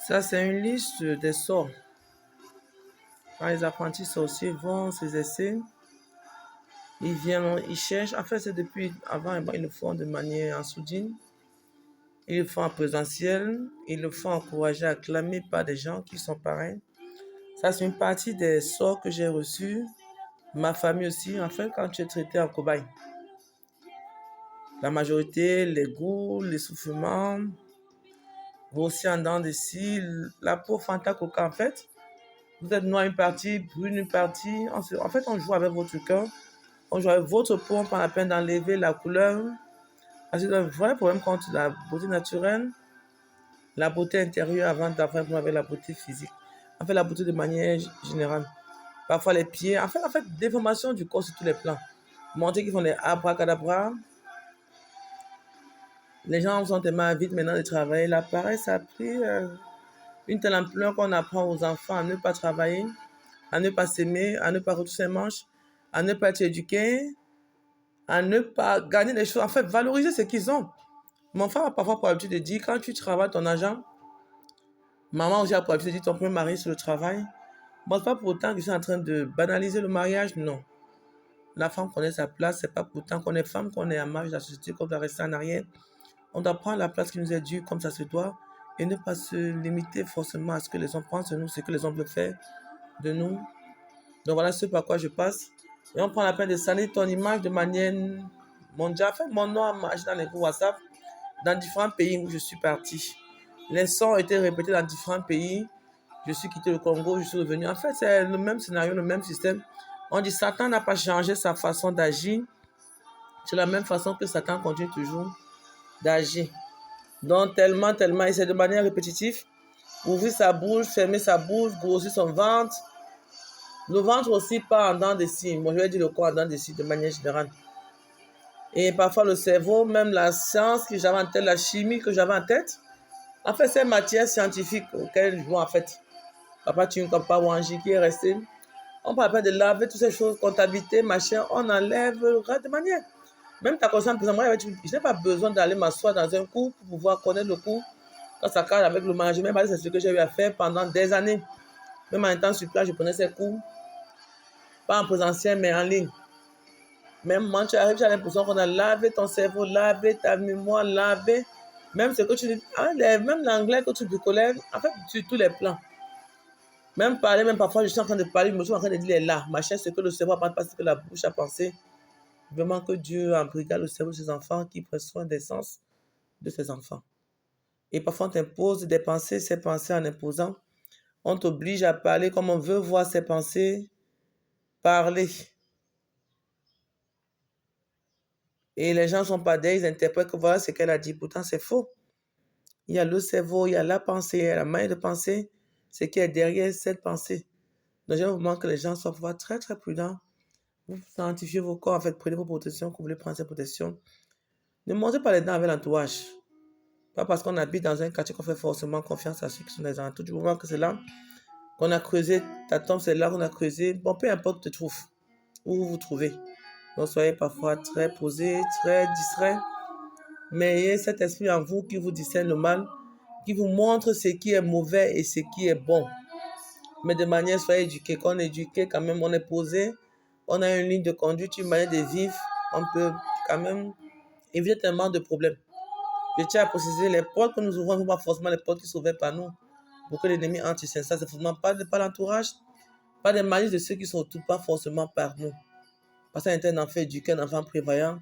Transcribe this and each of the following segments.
Ça, c'est une liste des sorts. Quand les apprentis sorciers vont s'exercer, ils viennent, ils cherchent. En fait, c'est depuis avant, ils le font de manière en sourdine. Ils le font en présentiel. Ils le font encouragé, acclamé par des gens qui sont pareils. Ça, c'est une partie des sorts que j'ai reçus. Ma famille aussi, en fait, quand tu es traité en cobaye. La majorité, les goûts, l'essoufflement, grossi en dents de scie, la peau Fanta Coca, en fait. Vous êtes noir une partie, brune une partie. En fait, on joue avec votre cœur. On joue avec votre peau, on prend la peine d'enlever la couleur. Parce que c'est un vrai problème contre la beauté naturelle, la beauté intérieure avant d'avoir un problème avec la beauté physique. En fait, la beauté de manière générale. Parfois les pieds. En fait, déformation du corps sur tous les plans. Montrer qu'ils font les abracadabra. Les gens sont tellement vite maintenant de travailler. L'appareil, ça a pris une telle ampleur qu'on apprend aux enfants à ne pas travailler, à ne pas s'aimer, à ne pas retrousser ses manches, à ne pas être éduqué, à ne pas gagner des choses. En fait, valoriser ce qu'ils ont. Mon frère a parfois pour habitude de dire, quand tu travailles ton argent, maman aussi a pour habitude de dire, ton premier mari sur le travail. Bon, c'est pas pour autant que je suis en train de banaliser le mariage, non. La femme connaît sa place, c'est pas pour autant qu'on est femme, qu'on est en marge de la société, qu'on doit rester en arrière. On doit prendre la place qui nous est due comme ça se doit et ne pas se limiter forcément à ce que les hommes pensent de nous, ce que les hommes veulent faire de nous. Donc voilà ce par quoi je passe. Et on prend la peine de salir ton image de manière mondiale. Fait mon nom a marché dans les groupes WhatsApp dans différents pays où je suis parti. Les sons ont été répétés dans différents pays. Je suis quitté le Congo, je suis revenu. En fait, c'est le même scénario, le même système. On dit Satan n'a pas changé sa façon d'agir. C'est la même façon que Satan continue toujours d'agir. Donc, tellement, et c'est de manière répétitive. Ouvrir sa bouche, fermer sa bouche, grossir son ventre. Le ventre aussi pas en dents de scie. Moi, je vais dire le corps en dents de scie de manière générale. Et parfois le cerveau, même la science que j'avais en tête, la chimie que j'avais en tête. En fait, c'est matière scientifique auquel je vois en fait. Papa Papa Wanji qui est resté. On parle pas de laver toutes ces choses, comptabilité, machin, on enlève de manière. Même ta conscience, moi, je n'ai pas besoin d'aller m'asseoir dans un cours pour pouvoir connaître le cours. Quand ça cadre avec le management, c'est ce que j'ai eu à faire pendant des années. Même en étant sur place, je prenais ces cours. Pas en présentiel, mais en ligne. Même quand tu arrives, tu as l'impression qu'on a lavé ton cerveau, lavé ta mémoire, lavé. Même ce que tu dis, même l'anglais que tu bricolais, en fait, sur tous les plans. Même parler, même parfois, je suis en train de parler, je me suis en train de dire là, machin, ce que le cerveau n'a pas ce que la bouche a pensé. Vraiment que Dieu embriga le cerveau de ses enfants, qui prend soin des sens de ses enfants. Et parfois, on t'impose des pensées, ces pensées en imposant. On t'oblige à parler comme on veut voir ses pensées parler. Et les gens ne sont pas des, ils interprètent que voilà ce qu'elle a dit. Pourtant, c'est faux. Il y a le cerveau, il y a la pensée, il y a la manière de penser, ce qui est derrière cette pensée. Donc, j'ai vraiment que les gens soient très, très prudents. Vous sanctifiez vos corps, en fait, prenez vos protections, que vous voulez prendre ces protections. Ne montez pas les dents avec l'entourage. Pas parce qu'on habite dans un quartier qu'on fait forcément confiance à ceux qui sont des entours. Du moment que c'est là qu'on a creusé, ta tombe, c'est là qu'on a creusé. Bon, peu importe où tu te trouves, où vous vous trouvez. Donc, soyez parfois très posés, très distraits. Mais ayez cet esprit en vous qui vous discerne le mal, qui vous montre ce qui est mauvais et ce qui est bon. Mais de manière, soyez éduqués. Quand on est éduqué, quand même, on est posé, on a une ligne de conduite, une manière de vivre, on peut quand même éviter tellement de problèmes. Je tiens à préciser, les portes que nous ouvrons ne sont pas forcément les portes qui sont ouvertes par nous. Pour que l'ennemi entre ça, c'est forcément pas l'entourage, pas des malices de ceux qui ne sont tout pas forcément par nous. Parce qu'on est un enfant éduqué, un enfant prévoyant.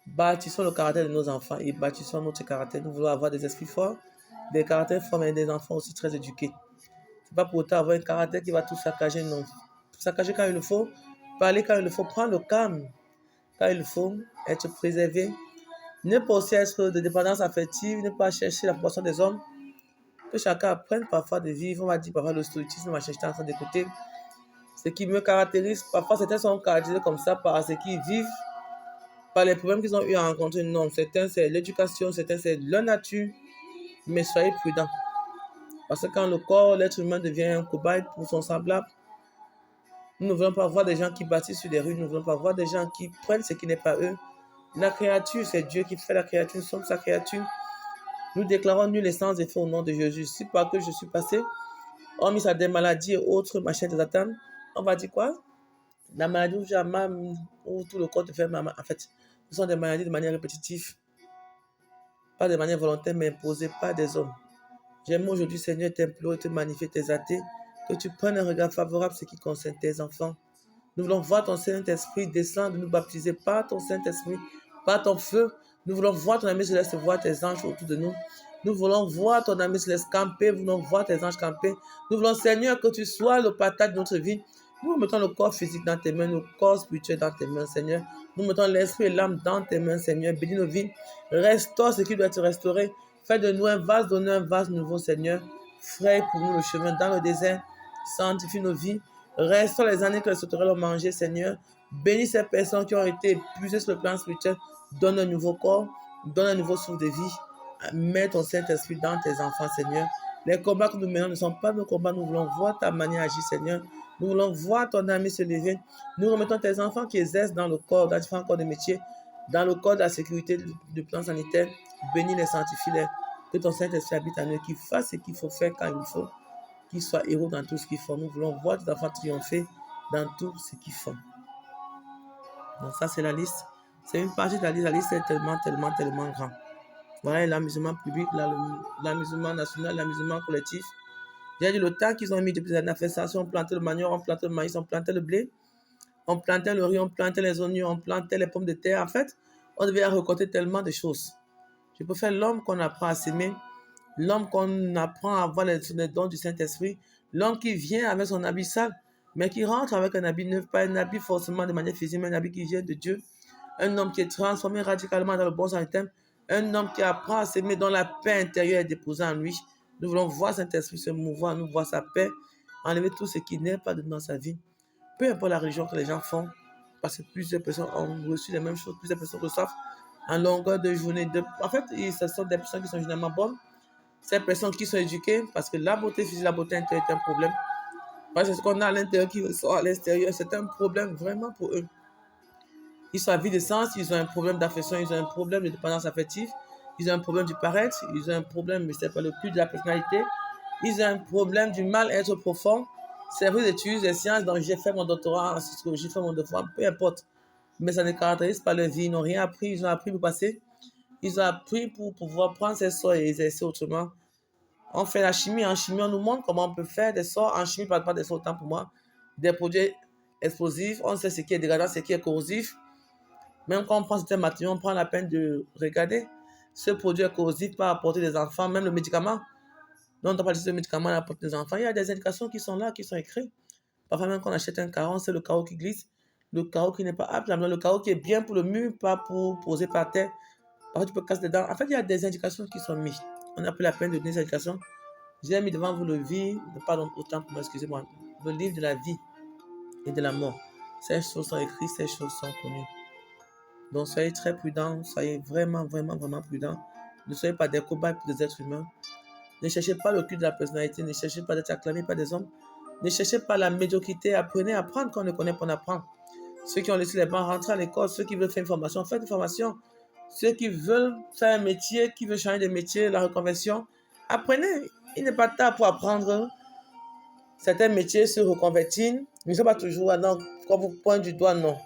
Bâtissons le caractère de nos enfants et bâtissons notre caractère. Nous voulons avoir des esprits forts, des caractères forts, mais des enfants aussi très éduqués. C'est pas pour autant avoir un caractère qui va tout saccager, non. Tout saccager quand il le faut, parler quand il le faut, prendre le calme quand il le faut, être préservé. Ne pas aussi être de dépendance affective, ne pas chercher l'approbation des hommes. Que chacun apprenne parfois de vivre, on va dire parfois le stoïcisme, machin, j'étais en train d'écouter. Ce qui me caractérise, parfois certains sont caractérisés comme ça par ce qu'ils vivent, par les problèmes qu'ils ont eu à rencontrer. Non, certains c'est l'éducation, certains c'est leur nature, mais soyez prudents. Parce que quand le corps, l'être humain devient un cobaye pour son semblable, nous ne voulons pas voir des gens qui bâtissent sur des rues, nous ne voulons pas voir des gens qui prennent ce qui n'est pas eux. La créature, c'est Dieu qui fait la créature, nous sommes sa créature. Nous déclarons nul et sans effet au nom de Jésus. Si par que je suis passé, hormis à des maladies et autres machins de Satan, on va dire quoi? La maladie où tout le corps te fait mal, en fait, ce sont des maladies de manière répétitive, pas de manière volontaire, mais imposées par des hommes. J'aime aujourd'hui, Seigneur, t'implore et te magnifier tes athées, que tu prennes un regard favorable sur ce qui concerne tes enfants. Nous voulons voir ton Saint-Esprit descendre, nous baptiser par ton Saint-Esprit, par ton feu. Nous voulons voir ton ami céleste, voir tes anges autour de nous. Nous voulons voir ton ami céleste camper, nous voulons voir tes anges camper. Nous voulons, Seigneur, que tu sois le partage de notre vie. Nous mettons le corps physique dans tes mains, le corps spirituel dans tes mains, Seigneur. Nous mettons l'esprit et l'âme dans tes mains, Seigneur. Bénis nos vies. Restaure ce qui doit être restauré. Fais de nous un vase, donne un vase nouveau, Seigneur. Fraye pour nous le chemin dans le désert. Sanctifie nos vies. Restaure les années que les sauterelles ont mangé, Seigneur. Bénis ces personnes qui ont été épuisées sur le plan spirituel. Donne un nouveau corps. Donne un nouveau souffle de vie. Mets ton Saint-Esprit dans tes enfants, Seigneur. Les combats que nous menons ne sont pas nos combats. Nous voulons voir ta manière d'agir, Seigneur. Nous voulons voir ton ami se lever. Nous remettons tes enfants qui exercent dans le corps, dans différents corps de métier, dans le corps de la sécurité du plan sanitaire. Bénis-les, sanctifie-les. Que ton Saint-Esprit habite en eux, qu'il fasse ce qu'il faut faire quand il faut, qu'ils soient héros dans tout ce qu'ils font. Nous voulons voir tes enfants triompher dans tout ce qu'ils font. Donc ça, c'est la liste. C'est une partie de la liste. La liste est tellement, tellement, tellement grande. Voilà l'amusement public, l'amusement national, l'amusement collectif. J'ai dit le temps qu'ils ont mis depuis les années à faire ça, on plantait le manioc, on plantait le maïs, on plantait le blé, on plantait le riz, on plantait les oignons, on plantait les pommes de terre. En fait, on devait récolter tellement de choses. Je préfère l'homme qu'on apprend à s'aimer, l'homme qu'on apprend à avoir les dons du Saint-Esprit, l'homme qui vient avec son habit sale, mais qui rentre avec un habit neuf, pas un habit forcément de manière physique, mais un habit qui vient de Dieu. Un homme qui est transformé radicalement dans le bon sens du terme, un homme qui apprend à s'aimer, dont la paix intérieure est déposée en lui. Nous voulons voir Saint-Esprit se mouvoir, nous voir sa paix, enlever tout ce qui n'est pas dans sa vie. Peu importe la religion que les gens font, parce que plusieurs personnes ont reçu les mêmes choses, plusieurs personnes reçoivent en longueur de journée. En fait, ce sont des personnes qui sont généralement bonnes, ces personnes qui sont éduquées, parce que la beauté physique, la beauté intérieure est un problème. Parce que ce qu'on a à l'intérieur qui ressort à l'extérieur, c'est un problème vraiment pour eux. Ils sont à vie de sens, ils ont un problème d'affection, ils ont un problème de dépendance affective, ils ont un problème du paraître, ils ont un problème, mais c'est pas le culte de la personnalité, ils ont un problème du mal-être profond. C'est vrai, j'utilise les sciences, donc j'ai fait mon doctorat en psychologie, j'ai fait mon devoir, peu importe. Mais ça ne caractérise pas leur vie, ils n'ont rien appris, ils ont appris pour passer, ils ont appris pour pouvoir prendre ces sorts et exercer autrement. On fait la chimie, en chimie, on nous montre comment on peut faire des sorts, en chimie, pas des sorts autant pour moi, des produits explosifs, on sait ce qui est dégradant, ce qui est corrosif. Même quand on prend certains matériaux, on prend la peine de regarder. Ce produit est corrosif peut apporter des enfants, même le médicament. Non, on ne doit pas dire que le médicament apporte des enfants. Il y a des indications qui sont là, qui sont écrites. Parfois, même quand on achète un carreau, c'est le carreau qui glisse, le carreau qui n'est pas apte, le carreau qui est bien pour le mur, pas pour poser par terre. Parfois, tu peux casser des dents. En fait, il y a des indications qui sont mises. On a pris la peine de donner ces indications. J'ai mis devant vous le livre, pardon, autant pour moi, excusez-moi, le livre de la vie et de la mort. Ces choses sont écrites, ces choses sont connues. Donc, soyez très prudents, soyez vraiment, vraiment, vraiment prudents. Ne soyez pas des cobayes pour des êtres humains. Ne cherchez pas le culte de la personnalité, ne cherchez pas d'être acclamé par des hommes. Ne cherchez pas la médiocrité, apprenez à apprendre quand on ne connaît pas, on apprend. Ceux qui ont laissé les bancs rentrer à l'école, ceux qui veulent faire une formation, faites une formation. Ceux qui veulent faire un métier, qui veulent changer de métier, la reconversion, apprenez. Il n'est pas tard pour apprendre. Certains métiers se reconvertissent, mais ne sont pas toujours, non, quand vous pointez du doigt, non.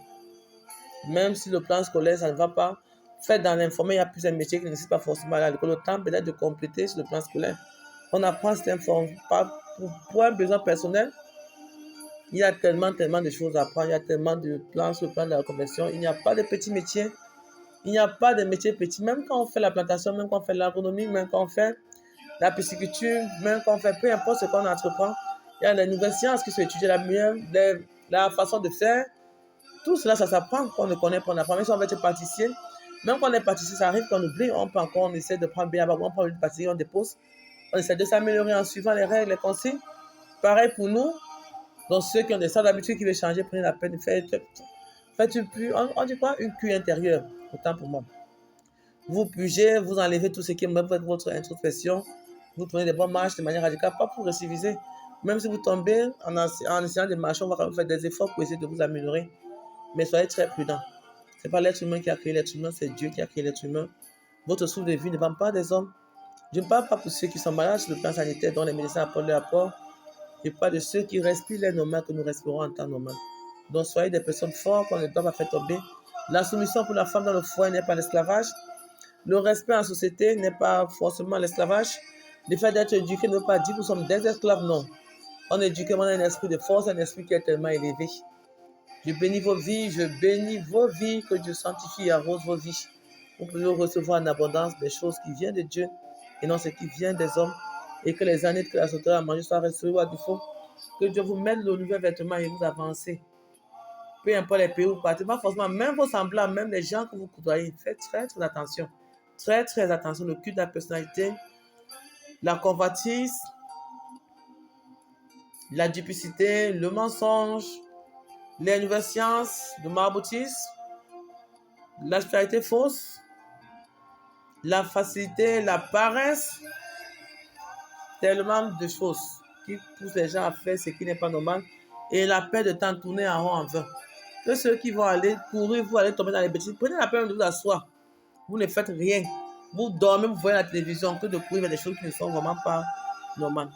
Même si le plan scolaire, ça ne va pas, faites dans l'informel, il y a plusieurs métiers qui ne nécessitent pas forcément aller à l'école. Le temps peut-être de compléter sur le plan scolaire. On apprend cette information pour un besoin personnel. Il y a tellement de choses à apprendre, il y a tellement de plans sur le plan de la reconversion. Il n'y a pas de petits métiers, il n'y a pas de métiers petits. Même quand on fait la plantation, même quand on fait l'agronomie, même quand on fait la pisciculture, même quand on fait peu importe ce qu'on entreprend, il y a des nouvelles sciences qui sont étudiées, la façon de faire. Tout cela, ça s'apprend qu'on ne connaît pas, on apprend. Même si on veut être pâtissier, même quand on est pâtissier, ça arrive qu'on oublie, on essaie de prendre bien, on prend une pâtisserie, on dépose. On essaie de s'améliorer en suivant les règles, les consignes. Pareil pour nous. Donc, ceux qui ont des salles d'habitude qui veulent changer, prenez la peine de faire. Faites plus, on dit quoi? Une cuve intérieure. Autant pour moi. Vous pugez, vous enlevez tout ce qui est même votre introspection. Vous prenez des bonnes marches de manière radicale, pas pour réciviser. Même si vous tombez en essayant de marcher, on va quand même faire des efforts pour essayer de vous améliorer. Mais soyez très prudents. Ce n'est pas l'être humain qui a créé l'être humain, c'est Dieu qui a créé l'être humain. Votre souffle de vie ne vend pas des hommes. Je ne parle pas pour ceux qui sont malades sur le plan sanitaire, dont les médecins apportent leur apport. Je parle de ceux qui respirent l'air normal que nous respirons en temps normal. Donc soyez des personnes fortes qu'on ne doit pas faire tomber. La soumission pour la femme dans le foyer n'est pas l'esclavage. Le respect en société n'est pas forcément l'esclavage. Le fait d'être éduqué ne veut pas dire que nous sommes des esclaves, non. On est éduqué, on a un esprit de force, un esprit qui est tellement élevé. Je bénis vos vies, je bénis vos vies, que Dieu sanctifie et arrose vos vies. Vous pouvez recevoir en abondance des choses qui viennent de Dieu et non ce qui vient des hommes. Et que les années que la sauterelle a mangé soient restaurées à défaut. Que Dieu vous mette le nouvel vêtement et vous avancez. Peu importe les pays où vous partez, pas forcément, même vos semblables, même les gens que vous côtoyez, faites très très attention. Très très attention. Le culte de la personnalité, la convoitise, la duplicité, le mensonge, les nouvelles sciences, le maraboutisme, la spiritualité fausse, la facilité, la paresse, tellement de choses qui poussent les gens à faire ce qui n'est pas normal et la peur de temps tourner en rond en vain. Que ceux qui vont aller courir, vous allez tomber dans les bêtises, prenez la peine de vous asseoir. Vous ne faites rien. Vous dormez, vous voyez la télévision, que de courir vers des choses qui ne sont vraiment pas normales.